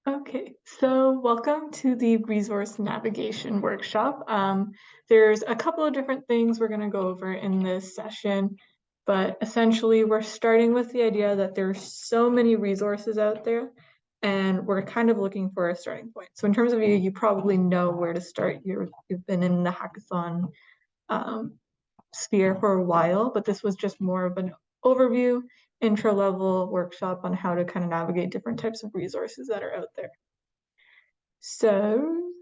Okay, so welcome to the resource navigation workshop. There's a couple of different things we're going to go over in this session, but essentially we're starting with the idea that there's so many resources out there and we're kind of looking for a starting point. So in terms of you probably know where to start. You've been in the hackathon sphere for a while, but this was just more of an overview, intro level workshop on how to kind of navigate different types of resources that are out there. So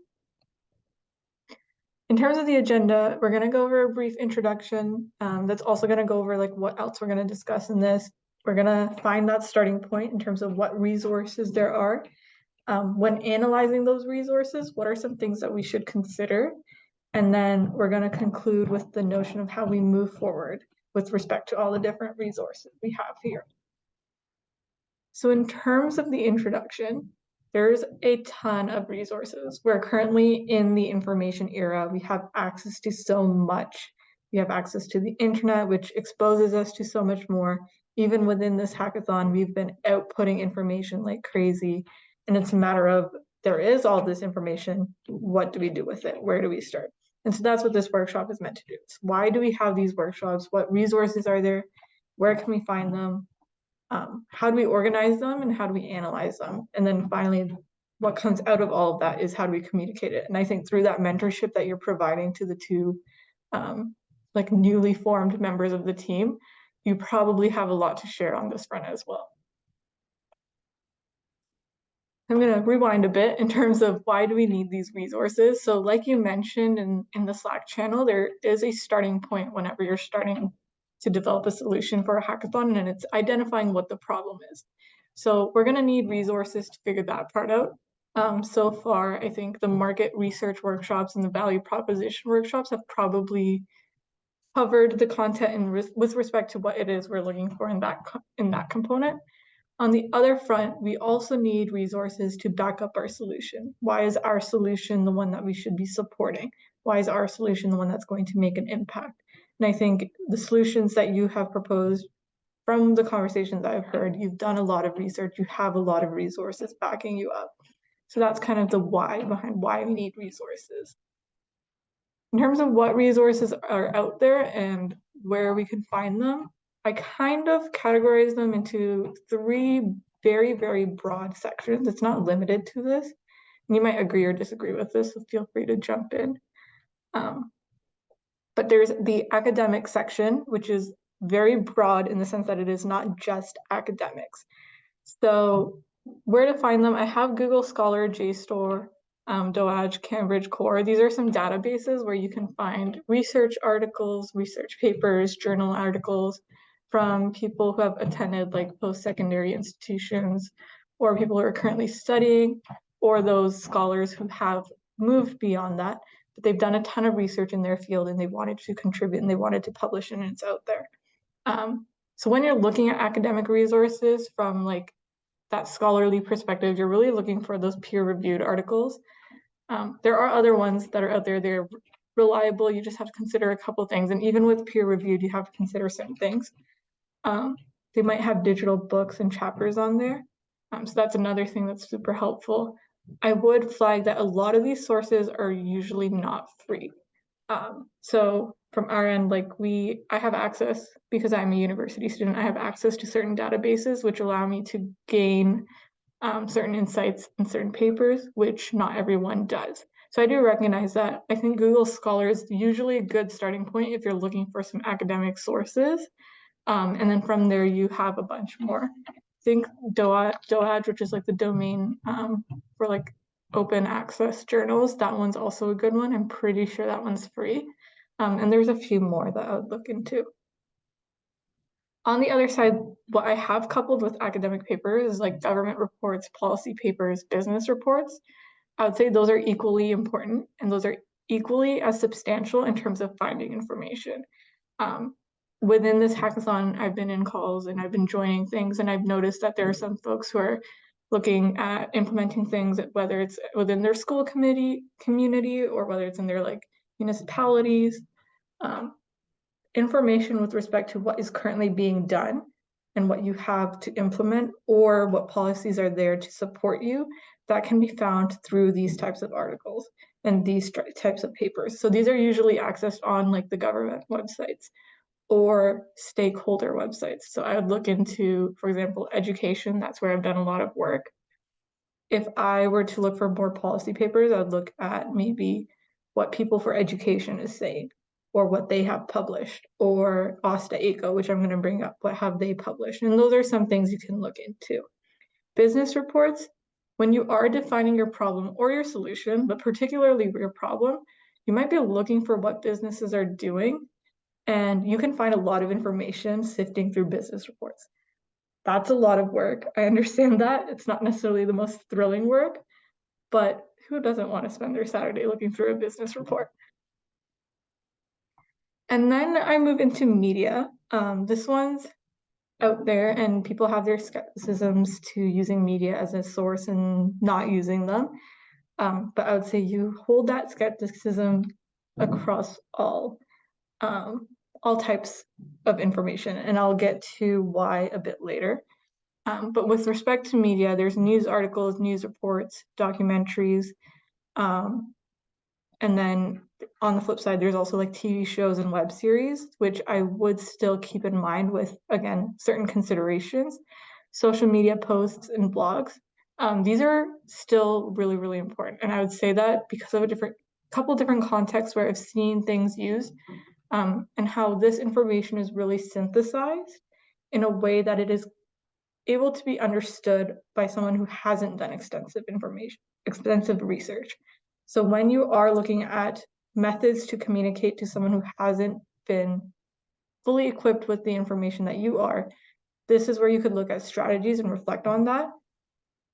in terms of the agenda, we're going to go over a brief introduction. That's also going to go over like what else we're going to discuss in this. We're going to find that starting point in terms of what resources there are. When analyzing those resources, what are some things that we should consider? And then we're going to conclude with the notion of how we move forward with respect to all the different resources we have here. So in terms of the introduction, there's a ton of resources. We're currently in the information era. We have access to so much. We have access to the internet, which exposes us to so much more. Even within this hackathon, we've been outputting information like crazy. And it's a matter of, there is all this information. What do we do with it? Where do we start? And so that's what this workshop is meant to do. So why do we have these workshops? What resources are there? Where can we find them? How do we organize them and how do we analyze them? And then finally, what comes out of all of that is how do we communicate it? And I think through that mentorship that you're providing to the two like newly formed members of the team, you probably have a lot to share on this front as well. I'm going to rewind a bit in terms of why do we need these resources. So like you mentioned in the Slack channel, there is a starting point whenever you're starting to develop a solution for a hackathon, and it's identifying what the problem is. So we're going to need resources to figure that part out. So far, I think the market research workshops and the value proposition workshops have probably covered the content with respect to what it is we're looking for in that component. On the other front, we also need resources to back up our solution. Why is our solution the one that we should be supporting? Why is our solution the one that's going to make an impact? And I think the solutions that you have proposed, from the conversations I've heard, you've done a lot of research, you have a lot of resources backing you up. So that's kind of the why behind why we need resources. In terms of what resources are out there and where we can find them, I kind of categorize them into three very, very broad sections. It's not limited to this. And you might agree or disagree with this, so feel free to jump in. But there's the academic section, which is very broad in the sense that it is not just academics. So where to find them? I have Google Scholar, JSTOR, DOAJ, Cambridge Core. These are some databases where you can find research articles, research papers, journal articles from people who have attended like post-secondary institutions, or people who are currently studying, or those scholars who have moved beyond that, but they've done a ton of research in their field and they wanted to contribute and they wanted to publish and it's out there. So when you're looking at academic resources from like that scholarly perspective, you're really looking for those peer-reviewed articles. There are other ones that are out there. They're reliable. You just have to consider a couple things. And even with peer-reviewed, you have to consider certain things. They might have digital books and chapters on there. So that's another thing that's super helpful. I would flag that a lot of these sources are usually not free. So from our end, like I have access, because I'm a university student, I have access to certain databases which allow me to gain certain insights in certain papers, which not everyone does. So I do recognize that. I think Google Scholar is usually a good starting point if you're looking for some academic sources. And then from there, you have a bunch more. I think DOAJ, which is like the domain for like open access journals, that one's also a good one. I'm pretty sure that one's free. And there's a few more that I would look into. On the other side, what I have coupled with academic papers is like government reports, policy papers, business reports. I would say those are equally important and those are equally as substantial in terms of finding information. Within this hackathon, I've been in calls and I've been joining things, and I've noticed that there are some folks who are looking at implementing things, whether it's within their school community or whether it's in their like municipalities. Information with respect to what is currently being done and what you have to implement or what policies are there to support you that can be found through these types of articles and these types of papers. So these are usually accessed on like the government websites or stakeholder websites. So I would look into, for example, education. That's where I've done a lot of work. If I were to look for more policy papers, I'd look at maybe what People for Education is saying, or what they have published, or Asta Eco, which I'm going to bring up, what have they published? And those are some things you can look into. Business reports, when you are defining your problem or your solution, but particularly your problem, you might be looking for what businesses are doing, and you can find a lot of information sifting through business reports. That's a lot of work. I understand that. It's not necessarily the most thrilling work, but who doesn't want to spend their Saturday looking through a business report? And then I move into media. This one's out there, and people have their skepticisms to using media as a source and not using them. But I would say you hold that skepticism across all types of information, and I'll get to why a bit later. But with respect to media, there's news articles, news reports, documentaries, and then on the flip side, there's also like TV shows and web series, which I would still keep in mind with, again, certain considerations. Social media posts and blogs. These are still really, really important. And I would say that because of a couple different contexts where I've seen things used, and how this information is really synthesized in a way that it is able to be understood by someone who hasn't done extensive research. So when you are looking at methods to communicate to someone who hasn't been fully equipped with the information that you are, this is where you could look at strategies and reflect on that.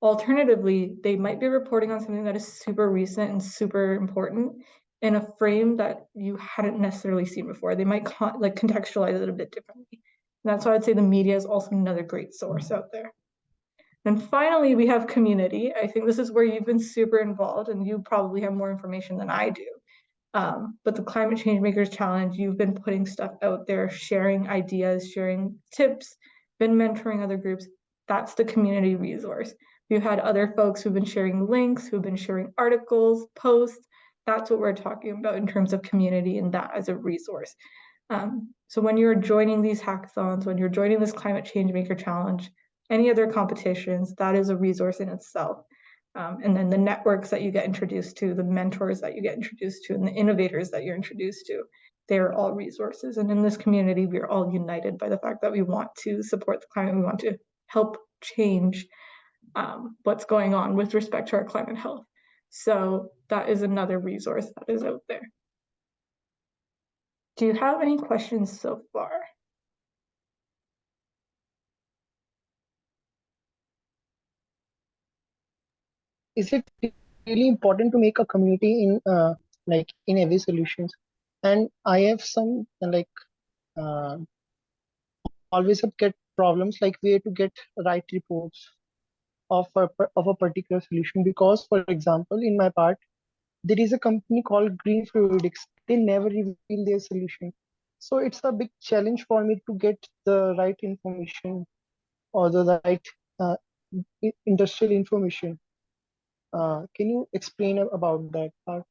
Alternatively, they might be reporting on something that is super recent and super important in a frame that you hadn't necessarily seen before. They might contextualize it a bit differently. And that's why I'd say the media is also another great source out there. And finally, we have community. I think this is where you've been super involved, and you probably have more information than I do. But the Climate Change Makers Challenge, you've been putting stuff out there, sharing ideas, sharing tips, been mentoring other groups. That's the community resource. We've had other folks who've been sharing links, who've been sharing articles, posts. That's what we're talking about in terms of community and that as a resource. So when you're joining these hackathons, when you're joining this Climate Change Maker Challenge, any other competitions, that is a resource in itself. And then the networks that you get introduced to, the mentors that you get introduced to, and the innovators that you're introduced to, they're all resources. And in this community, we're all united by the fact that we want to support the climate. We want to help change what's going on with respect to our climate health. So that is another resource that is out there. Do you have any questions so far? Is it really important to make a community in in every solutions? And I have some uh, always get problems like where to get right reports of a particular solution, because for example in my part there is a company called Green Fluidics. They never reveal their solution, so it's a big challenge for me to get the right information or the right uh, industrial information. Can you explain about that part?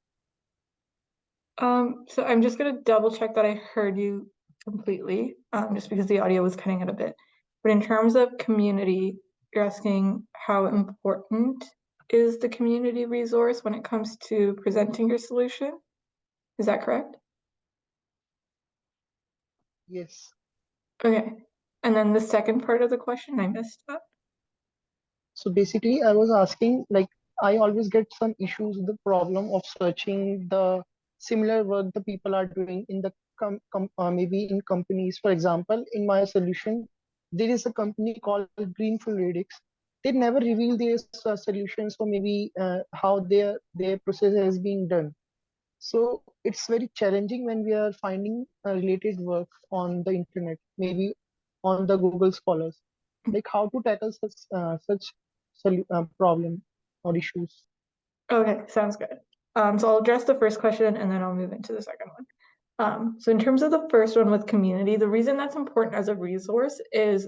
So I'm just gonna double check that I heard you completely, just because the audio was cutting out a bit. But in terms of community, you're asking how important is the community resource when it comes to presenting your solution? Is that correct? Yes. Okay. And then the second part of the question, I missed that. So basically, I was asking, I always get some issues with the problem of searching the similar work the people are doing in the maybe in companies. For example, in my solution, there is a company called Green Fluidics. They never reveal their solutions, or maybe how their process is being done. So it's very challenging when we are finding related work on the internet, maybe on the Google Scholars, like how to tackle such problem or issues. Okay, sounds good. So I'll address the first question and then I'll move into the second one. So in terms of the first one with community, the reason that's important as a resource is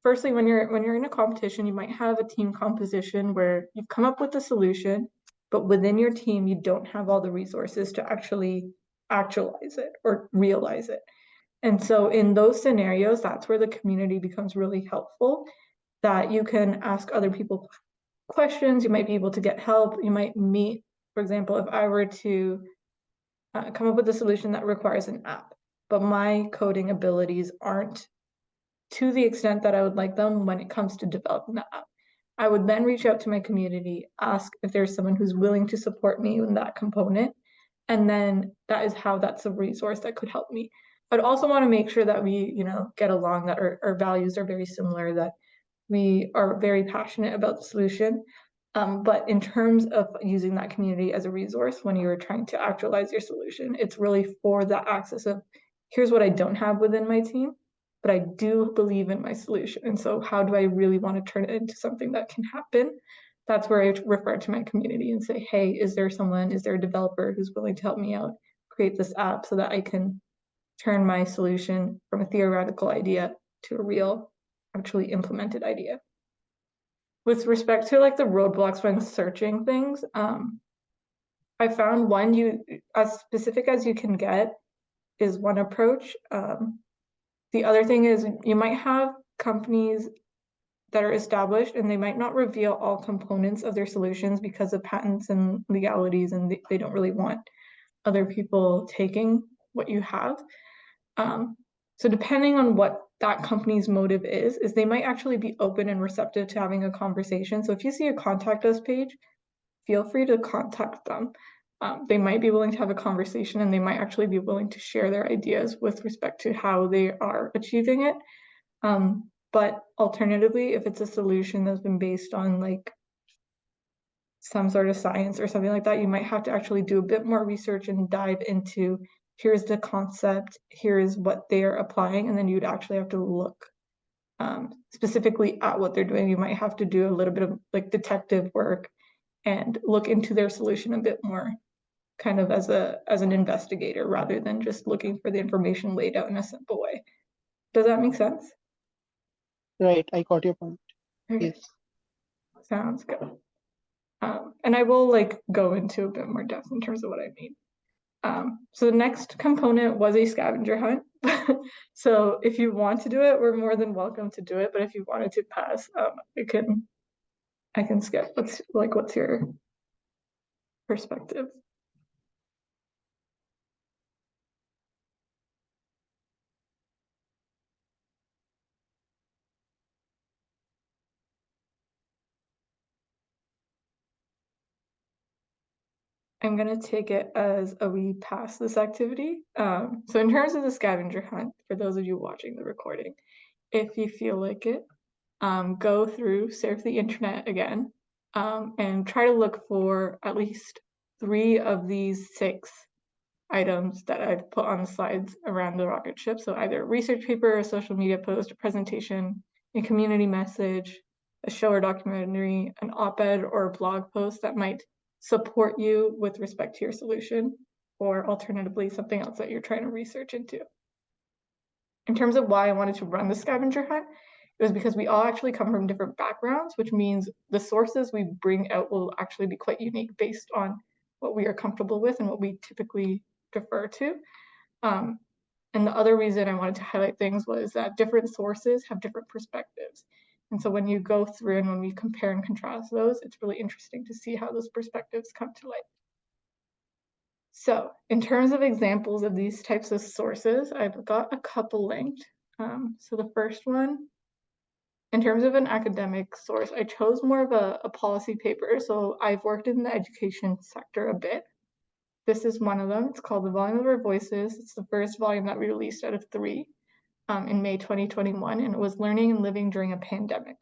firstly, when you're in a competition, you might have a team composition where you've come up with a solution, but within your team, you don't have all the resources to actually actualize it or realize it. And so in those scenarios, that's where the community becomes really helpful, that you can ask other people questions, you might be able to get help, you might meet, for example, if I were to come up with a solution that requires an app, but my coding abilities aren't to the extent that I would like them when it comes to developing the app. I would then reach out to my community, ask if there's someone who's willing to support me in that component. And then that is how that's a resource that could help me. I'd also want to make sure that we, get along, that our values are very similar, that we are very passionate about the solution. But in terms of using that community as a resource when you're trying to actualize your solution, it's really for that access of here's what I don't have within my team, but I do believe in my solution. And so how do I really want to turn it into something that can happen? That's where I refer to my community and say, hey, is there a developer who's willing to help me out, create this app so that I can turn my solution from a theoretical idea to a real, actually implemented idea. With respect to like the roadblocks when searching things, I found one, as specific as you can get is one approach. The other thing is you might have companies that are established and they might not reveal all components of their solutions because of patents and legalities, and they don't really want other people taking what you have. So depending on what that company's motive is they might actually be open and receptive to having a conversation. So if you see a contact us page, feel free to contact them. They might be willing to have a conversation and they might actually be willing to share their ideas with respect to how they are achieving it. But alternatively, if it's a solution that's been based on like some sort of science or something like that, you might have to actually do a bit more research and dive into here's the concept, here's what they're applying, and then you'd actually have to look specifically at what they're doing. You might have to do a little bit of like detective work and look into their solution a bit more, kind of as an investigator rather than just looking for the information laid out in a simple way. Does that make sense? Right, I got your point. Okay. Yes. Sounds good. And I will like go into a bit more depth in terms of what I mean. So the next component was a scavenger hunt. So if you want to do it, we're more than welcome to do it. But if you wanted to pass, I can skip. What's your perspective? I'm gonna take it as a we pass this activity. So in terms of the scavenger hunt, for those of you watching the recording, if you feel like it, go through, surf the internet again, and try to look for at least 3 of these 6 items that I've put on the slides around the rocket ship. So either a research paper, a social media post, a presentation, a community message, a show or documentary, an op-ed or a blog post that might support you with respect to your solution, or alternatively, something else that you're trying to research into. In terms of why I wanted to run the scavenger hunt, it was because we all actually come from different backgrounds, which means the sources we bring out will actually be quite unique based on what we are comfortable with and what we typically defer to. And the other reason I wanted to highlight things was that different sources have different perspectives. And so when you go through and when we compare and contrast those, it's really interesting to see how those perspectives come to light. So in terms of examples of these types of sources, I've got a couple linked. So the first one, in terms of an academic source, I chose more of a policy paper. So I've worked in the education sector a bit. This is one of them. It's called The Volume of Our Voices. It's the first volume that we released out of 3 in May 2021, and it was Learning and Living During a Pandemic.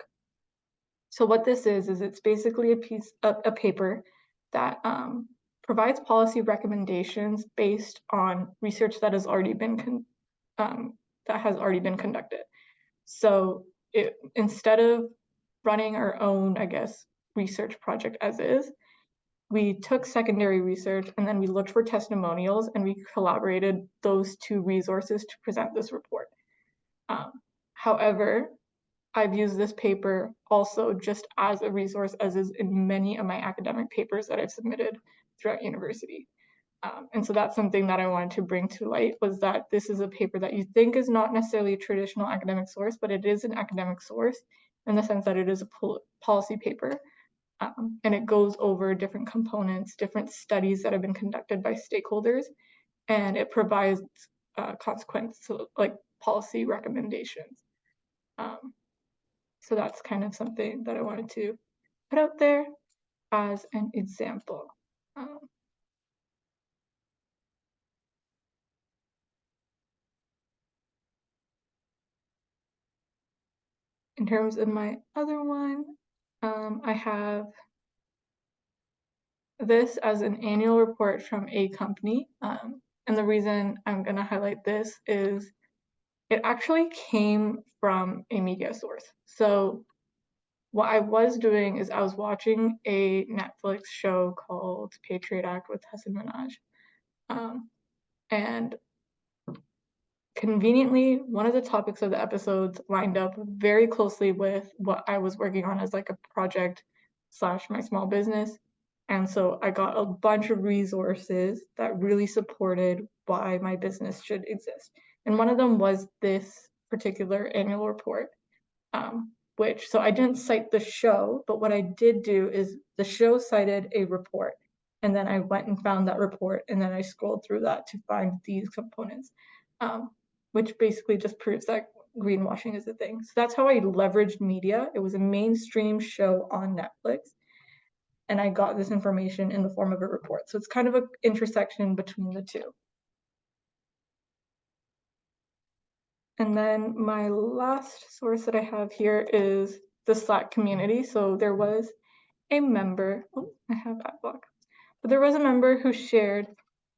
So what this is it's basically a paper that provides policy recommendations based on research that has already been conducted. So instead of running our own, I guess, research project as is, we took secondary research and then we looked for testimonials and we collaborated those 2 resources to present this report. However, I've used this paper also just as a resource, as is in many of my academic papers that I've submitted throughout university. And so that's something that I wanted to bring to light, was that this is a paper that you think is not necessarily a traditional academic source, but it is an academic source in the sense that it is a policy paper. And it goes over different components, different studies that have been conducted by stakeholders, and it provides consequence, so like policy recommendations. So that's kind of something that I wanted to put out there as an example. In terms of my other one, I have this as an annual report from a company. And the reason I'm going to highlight this is it actually came from a media source. So what I was doing is I was watching a Netflix show called Patriot Act with Hasan Minhaj. And conveniently, one of the topics of the episodes lined up very closely with what I was working on as like a project / my small business. And so I got a bunch of resources that really supported why my business should exist. And one of them was this particular annual report, which, so I didn't cite the show, but what I did do is the show cited a report. And then I went and found that report, and then I scrolled through that to find these components, which basically just proves that greenwashing is a thing. So that's how I leveraged media. It was a mainstream show on Netflix, and I got this information in the form of a report. So it's kind of an intersection between the two. And then my last source that I have here is the Slack community. So there was a member, I have that block, but there was a member who shared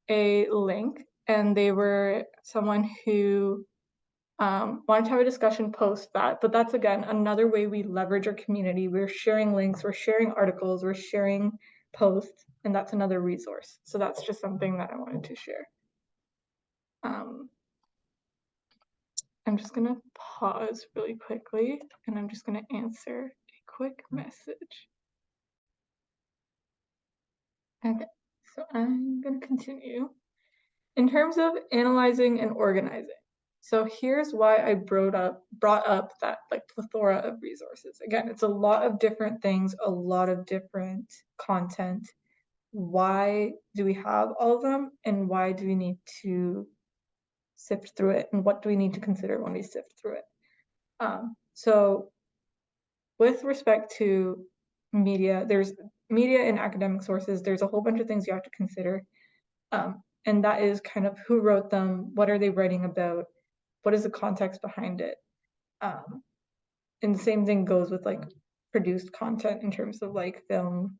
a link, and they were someone who wanted to have a discussion post that, but that's again another way we leverage our community. We're sharing links, we're sharing articles, we're sharing posts, and that's another resource. So that's just something that I wanted to share. I'm just gonna pause really quickly, and I'm just gonna answer a quick message. Okay, so I'm gonna continue. In terms of analyzing and organizing, so here's why I brought up that like plethora of resources. Again, it's a lot of different things, a lot of different content. Why do we have all of them, and why do we need to sift through it, and what do we need to consider when we sift through it? So with respect to media, there's media and academic sources. There's a whole bunch of things you have to consider. And that is kind of who wrote them, what are they writing about, what is the context behind it. And the same thing goes with like produced content in terms of like film,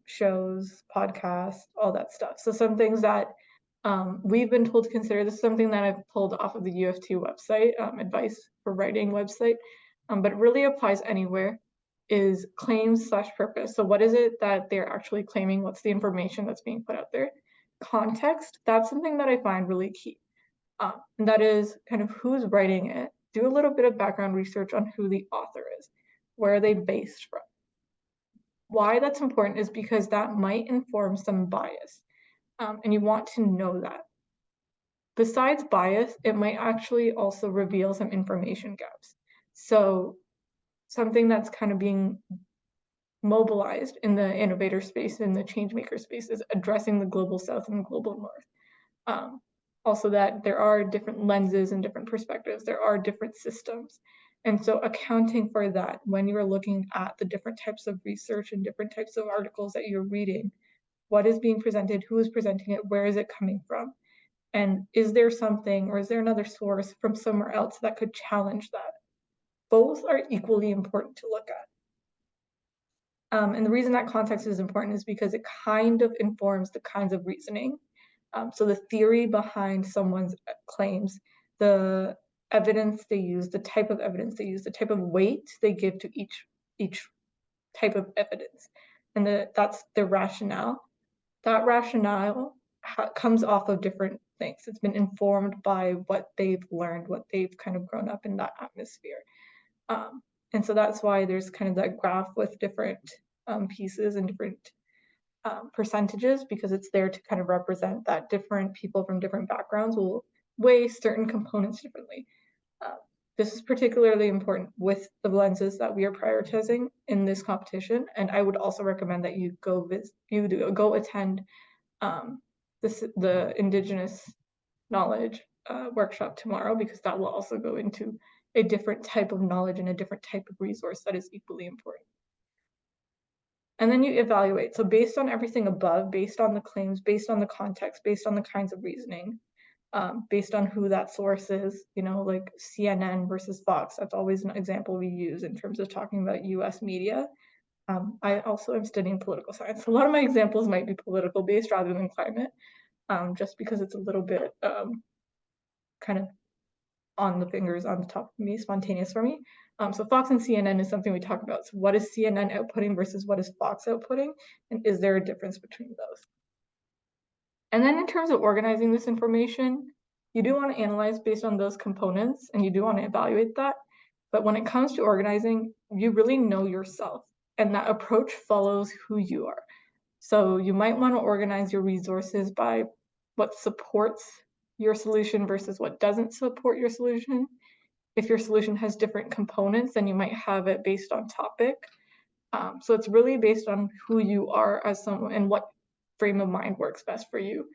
shows, podcasts, all that stuff. So some things that we've been told to consider, this is something that I've pulled off of the U of T website, advice for writing website, but it really applies anywhere, is claims / purpose. So what is it that they're actually claiming? What's the information that's being put out there? Context, that's something that I find really key. And that is kind of who's writing it. Do a little bit of background research on who the author is. Where are they based from? Why that's important is because that might inform some bias. And you want to know that. Besides bias, it might actually also reveal some information gaps. So something that's kind of being mobilized in the innovator space, in the change maker space, is addressing the global south and the global north. Also that there are different lenses and different perspectives, there are different systems. And so accounting for that when you're looking at the different types of research and different types of articles that you're reading, what is being presented, who is presenting it, where is it coming from? And is there something, or is there another source from somewhere else that could challenge that? Both are equally important to look at. And the reason that context is important is because it kind of informs the kinds of reasoning. So the theory behind someone's claims, the evidence they use, the type of evidence they use, the type of weight they give to each type of evidence, and that's their rationale. That rationale comes off of different things. It's been informed by what they've learned, what they've kind of grown up in that atmosphere. And so that's why there's kind of that graph with different pieces and different percentages, because it's there to kind of represent that different people from different backgrounds will weigh certain components differently. This is particularly important with the lenses that we are prioritizing in this competition, and I would also recommend that you go attend the Indigenous knowledge workshop tomorrow, because that will also go into a different type of knowledge and a different type of resource that is equally important. And then you evaluate. So based on everything above, based on the claims, based on the context, based on the kinds of reasoning, based on who that source is, like CNN versus Fox, that's always an example we use in terms of talking about US media. I also am studying political science. A lot of my examples might be political based rather than climate, just because it's a little bit kind of on the fingers, on the top of me, spontaneous for me. So Fox and CNN is something we talk about. So what is CNN outputting versus what is Fox outputting? And is there a difference between those? And then in terms of organizing this information, you do want to analyze based on those components and you do want to evaluate that. But when it comes to organizing, you really know yourself, and that approach follows who you are. So you might want to organize your resources by what supports your solution versus what doesn't support your solution. If your solution has different components, then you might have it based on topic. So it's really based on who you are as someone and what frame of mind works best for you.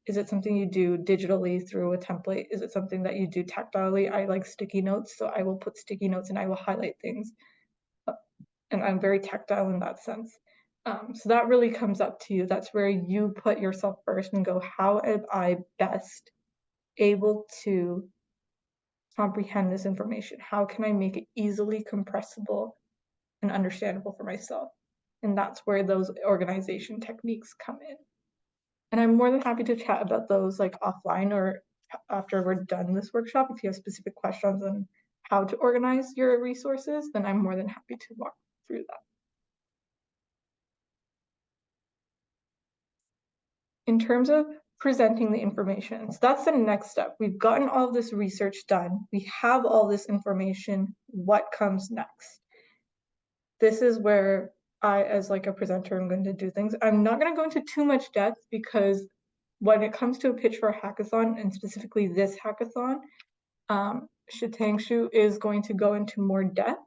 Is it something you do digitally through a template? Is it something that you do tactilely? I like sticky notes, so I will put sticky notes and I will highlight things. And I'm very tactile in that sense. So that really comes up to you. That's where you put yourself first and go, how am I best able to comprehend this information? How can I make it easily compressible and understandable for myself? And that's where those organization techniques come in. And I'm more than happy to chat about those like offline or after we're done this workshop. If you have specific questions on how to organize your resources, then I'm more than happy to walk through that. In terms of presenting the information, so that's the next step. We've gotten all this research done. We have all this information. What comes next? This is where I, as like a presenter, am going to do things. I'm not going to go into too much depth because when it comes to a pitch for a hackathon, and specifically this hackathon, Shitangshu is going to go into more depth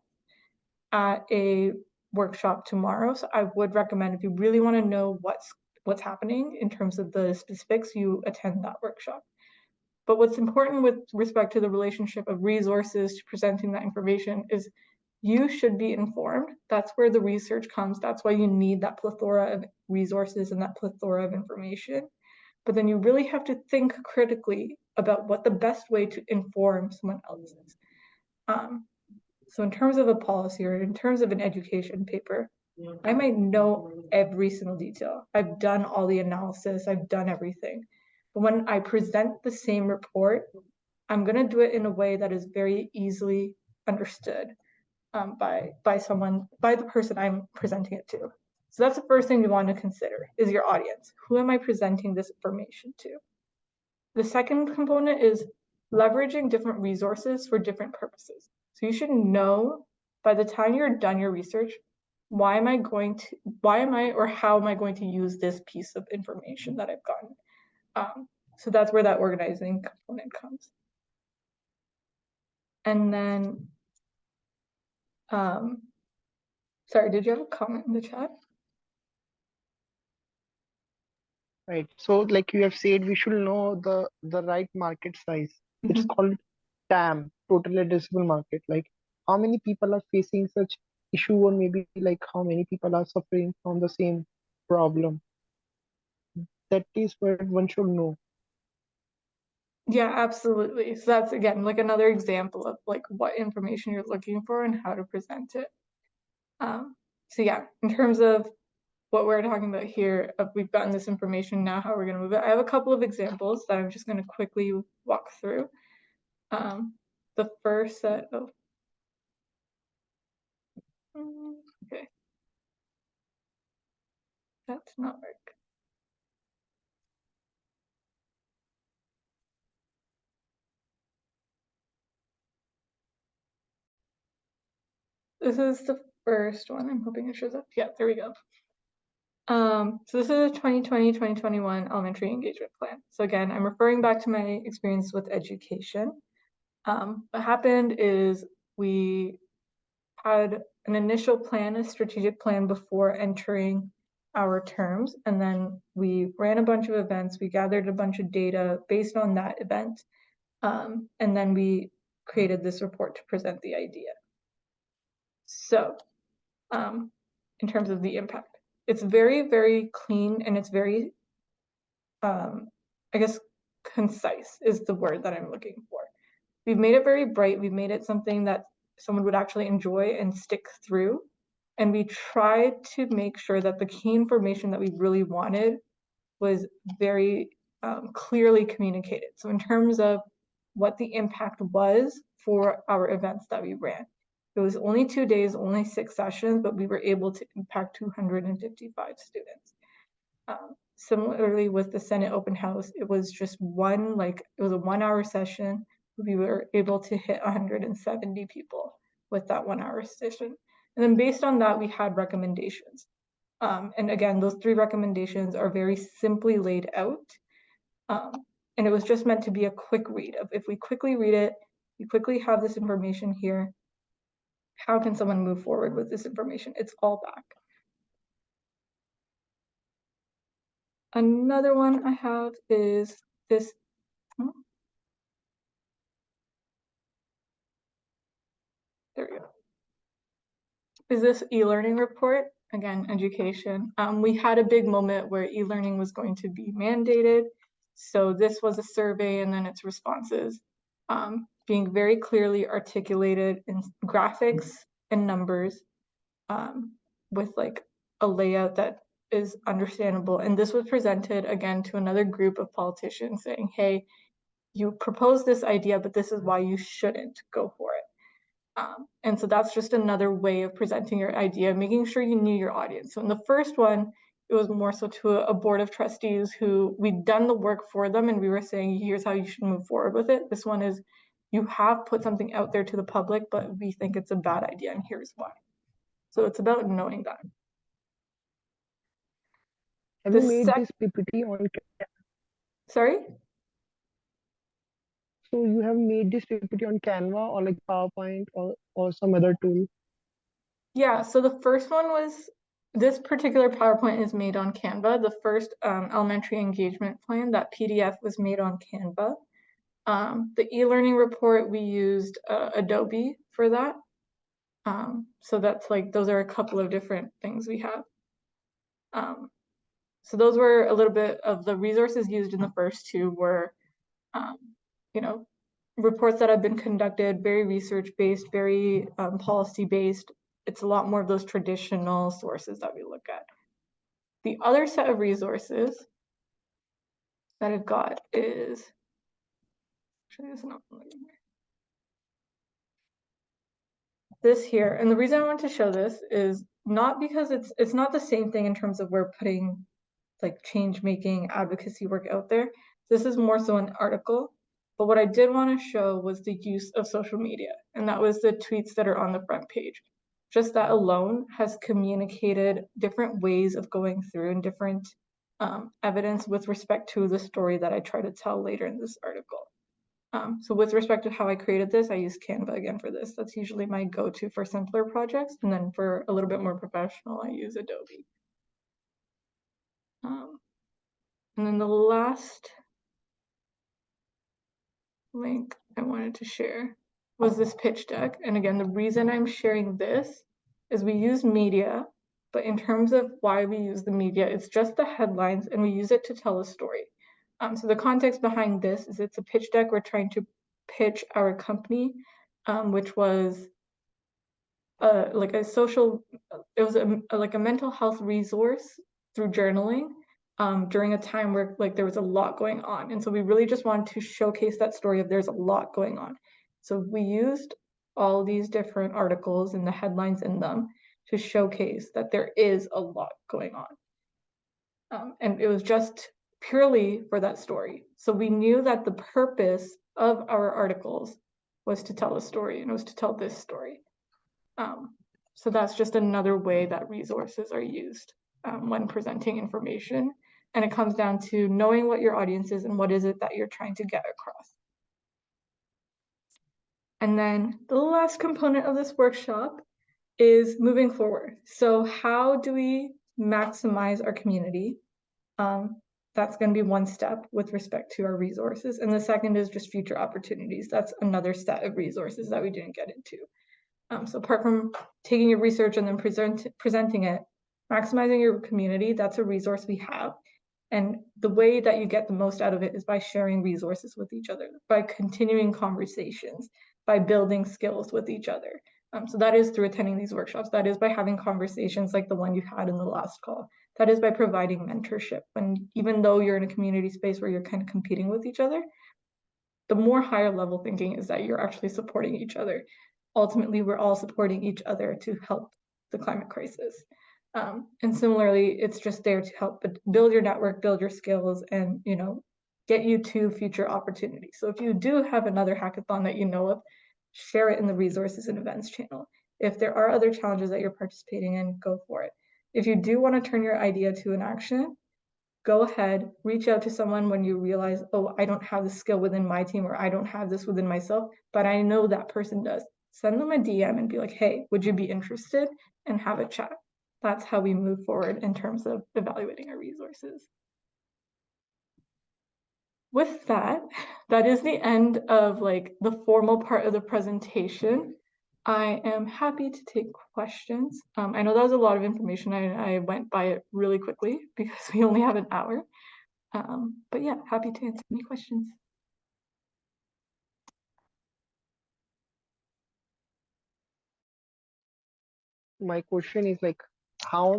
at a workshop tomorrow. So I would recommend, if you really want to know what's happening in terms of the specifics, you attend that workshop. But what's important with respect to the relationship of resources to presenting that information is you should be informed. That's where the research comes. That's why you need that plethora of resources and that plethora of information. But then you really have to think critically about what the best way to inform someone else is. So in terms of a policy or in terms of an education paper, I might know every single detail. I've done all the analysis, I've done everything. But when I present the same report, I'm going to do it in a way that is very easily understood by the person I'm presenting it to. So that's the first thing you want to consider is your audience. Who am I presenting this information to? The second component is leveraging different resources for different purposes. So you should know by the time you're done your research, how am I or how am I going to use this piece of information that I've gotten? So that's where that organizing component comes. And then, sorry, did you have a comment in the chat? Right. So like you have said, we should know the right market size. It's called TAM, total addressable market. Like how many people are facing such issue, or maybe like how many people are suffering from the same problem. That is what one should know. Yeah, absolutely. So that's again like another example of like what information you're looking for and how to present it. So yeah, in terms of what we're talking about here, we've gotten this information, now how we're going to move it. I have a couple of examples that I'm just going to quickly walk through. The first set of, okay, that's not work. This is the first one. I'm hoping it shows up. Yeah, there we go. So this is a 2020-2021 elementary engagement plan. So again, I'm referring back to my experience with education. What happened is we had an initial plan, a strategic plan before entering our terms, and then we ran a bunch of events. We gathered a bunch of data based on that event, and then we created this report to present the idea. So, in terms of the impact, it's very, very clean and it's very, I guess, concise is the word that I'm looking for. We've made it very bright. We've made it something that someone would actually enjoy and stick through. And we tried to make sure that the key information that we really wanted was very clearly communicated. So in terms of what the impact was for our events that we ran, it was only 2 days, only 6 sessions, but we were able to impact 255 students. Similarly with the Senate open house, it was just it was a 1-hour session. We were able to hit 170 people with that 1-hour session. And then based on that, we had recommendations. And again, those 3 recommendations are very simply laid out. And it was just meant to be a quick read of if we quickly read it, we quickly have this information here, how can someone move forward with this information? It's all back. Another one I have is this. There we go. Is this e-learning report? Again, education. We had a big moment where e-learning was going to be mandated. So this was a survey and then its responses being very clearly articulated in graphics and numbers with like a layout that is understandable. And this was presented again to another group of politicians saying, hey, you proposed this idea, but this is why you shouldn't go for it. And so that's just another way of presenting your idea, making sure you knew your audience. So in the first one, it was more so to a board of trustees who we'd done the work for them and we were saying, here's how you should move forward with it. This one is, you have put something out there to the public, but we think it's a bad idea and here's why. So it's about knowing that. Have you made this PPT on? Sorry? So you have made this PPT on Canva or like PowerPoint or some other tool? Yeah, so the first one was, this particular PowerPoint is made on Canva. The first elementary engagement plan, that PDF was made on Canva. The e-learning report, we used Adobe for that. So that's like, those are a couple of different things we have. So those were a little bit of the resources used in the first 2 were, you know, reports that have been conducted, very research-based, very policy-based. It's a lot more of those traditional sources that we look at. The other set of resources that I've got is, actually it's not this here. And the reason I want to show this is not because it's not the same thing in terms of we're putting like change making advocacy work out there. This is more so an article. But what I did want to show was the use of social media, and that was the tweets that are on the front page. Just that alone has communicated different ways of going through and different evidence with respect to the story that I try to tell later in this article. So with respect to how I created this, I use Canva again for this. That's usually my go-to for simpler projects. And then for a little bit more professional, I use Adobe. And then the last link I wanted to share was this pitch deck. And again, the reason I'm sharing this is we use media, but in terms of why we use the media, it's just the headlines and we use it to tell a story. So the context behind this is it's a pitch deck. We're trying to pitch our company, which was like a social, it was like a mental health resource through journaling during a time where like there was a lot going on. And so we really just wanted to showcase that story of there's a lot going on. So we used all these different articles and the headlines in them to showcase that there is a lot going on. And it was just purely for that story. So we knew that the purpose of our articles was to tell a story, and it was to tell this story. So that's just another way that resources are used when presenting information. And it comes down to knowing what your audience is and what is it that you're trying to get across. And then the last component of this workshop is moving forward. So how do we maximize our community? That's going to be one step with respect to our resources. And the second is just future opportunities. That's another set of resources that we didn't get into. So apart from taking your research and then presenting it, maximizing your community, that's a resource we have. And the way that you get the most out of it is by sharing resources with each other, by continuing conversations, by building skills with each other. So that is through attending these workshops. That is by having conversations like the one you had in the last call. That is by providing mentorship. And even though you're in a community space where you're kind of competing with each other, the more higher level thinking is that you're actually supporting each other. Ultimately, we're all supporting each other to help the climate crisis. And similarly, it's just there to help build your network, build your skills, and get you to future opportunities. So if you do have another hackathon that you know of, share it in the resources and events channel. If there are other challenges that you're participating in, go for it. If you do want to turn your idea to an action, go ahead, reach out to someone when you realize, oh, I don't have the skill within my team, or I don't have this within myself, but I know that person does. Send them a DM and be like, hey, would you be interested? And have a chat. That's how we move forward in terms of evaluating our resources. With that, that is the end of the formal part of the presentation. I am happy to take questions. I know that was a lot of information. I went by it really quickly because we only have an hour. But yeah, happy to answer any questions. My question is like, how